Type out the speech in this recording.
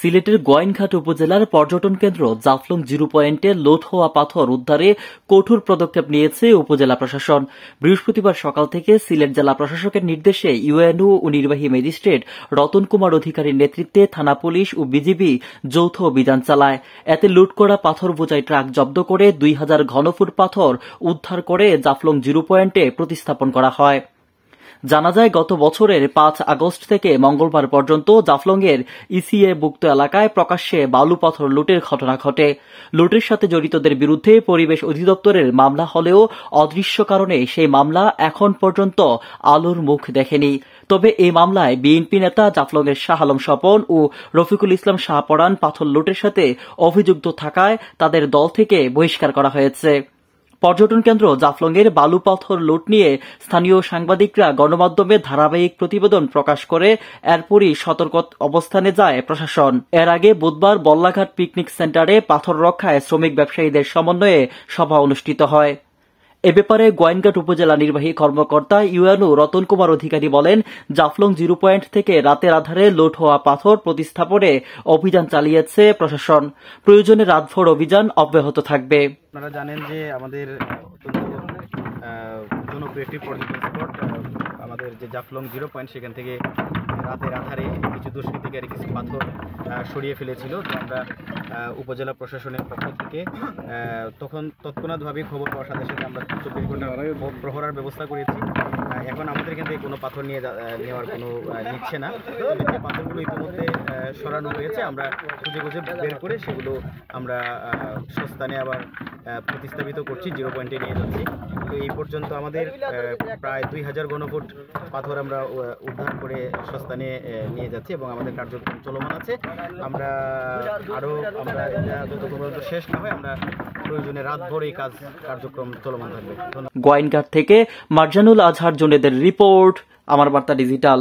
সিলেটের গোয়াইনঘাট উপজেলার পর্যটন কেন্দ্র জাফলং জিরো পয়েন্টে লোড হওয়া পাথর উদ্ধারে কঠোর পদক্ষেপ নিয়েছে উপজেলা প্রশাসন। বৃহস্পতিবার সকাল থেকে সিলেট জেলা প্রশাসকের নির্দেশে ইউএনও ও নির্বাহী ম্যাজিস্ট্রেট রতন কুমার অধিকারীর নেতৃত্বে থানা পুলিশ ও বিজিবি যৌথ অভিযান চালায়। এতে লুট করা পাথর বোঝাই ট্রাক জব্দ করে 2000 ঘনফুট পাথর উদ্ধার করে জাফলং জিরো পয়েন্টে প্রতিস্থাপন করা হয়। জানা যায়, গত বছরের 5 আগস্ট থেকে মঙ্গলবার পর্যন্ত জাফলংয়ের ইসিএ-ভুক্ত এলাকায় প্রকাশ্যে বালু পাথর লুটের ঘটনা ঘটে। লুটের সাথে জড়িতদের বিরুদ্ধে পরিবেশ অধিদপ্তরের মামলা হলেও অদৃশ্য কারণে সেই মামলা এখন পর্যন্ত আলোর মুখ দেখেনি। তবে এই মামলায় বিএনপি নেতা জাফলংয়ের শাহ আলম স্বপন ও রফিকুল ইসলাম শাহপরান পাথর লুটের সাথে অভিযুক্ত থাকায় তাদের দল থেকে বহিষ্কার করা হয়েছে। পর্যটন কেন্দ্র জাফলংয়ের বালু পাথর লুট নিয়ে স্থানীয় সাংবাদিকরা গণমাধ্যমে ধারাবাহিক প্রতিবেদন প্রকাশ করে এরপরই সতর্ক অবস্থানে যায় প্রশাসন। এর আগে বুধবার বল্লাঘাট পিকনিক সেন্টারে পাথর রক্ষায় শ্রমিক ব্যবসায়ীদের সমন্বয়ে সভা অনুষ্ঠিত হয়। এ ব্যাপারে গোয়াইনঘাট উপজেলা নির্বাহী কর্মকর্তা ইউএনও রতন কুমার অধিকারী বলেন, জাফলং জিরো পয়েন্ট থেকে রাতের আধারে লোড হওয়া পাথর প্রতিস্থাপনে অভিযান চালিয়েছে প্রশাসন। প্রয়োজনে রাতভর অভিযান অব্যাহত থাকবে। আপনারা জানেন যে আমাদের জনপ্রিয় একটি পর্যটন স্পট আমাদের যে জাফলং জিরো পয়েন্ট, সেখান থেকে রাতের আধারে কিছু দুষ্কৃতিকারী কিছু পাথর সরিয়ে ফেলেছিল। তো আমরা উপজেলা প্রশাসনের পক্ষ থেকে তখন তৎক্ষণাৎভাবে খবর পাওয়ার সাথে সাথে আমরা 24 ঘন্টা প্রহরার ব্যবস্থা করেছি। এখন আমাদের এখান থেকে কোনো পাথর নেওয়ার কোনো নিচ্ছে না। যে পাথরগুলো ইতিমধ্যে সরানো হয়েছে, আমরা খুঁজে খুঁজে বের করে সেগুলো আমরা সস্থানে আবার প্রতিস্থাপিত করছি, জিরো পয়েন্টে নিয়ে যাচ্ছি। তো এই পর্যন্ত আমাদের প্রায় 2000 ঘনফুট পাথর আমরা উদ্ধার করে সস্থানে নিয়ে যাচ্ছি এবং আমাদের কার্যক্রম চলমান আছে। আমরা যতক্ষণ পর্যন্ত শেষ না হয় আমরা প্রয়োজনে রাতভর এই কার্যক্রম চলমান থাকবে। গোয়াইনঘাট থেকে মার্জানুল আজহার জুনেদের রিপোর্ট, আমার বার্তা ডিজিটাল।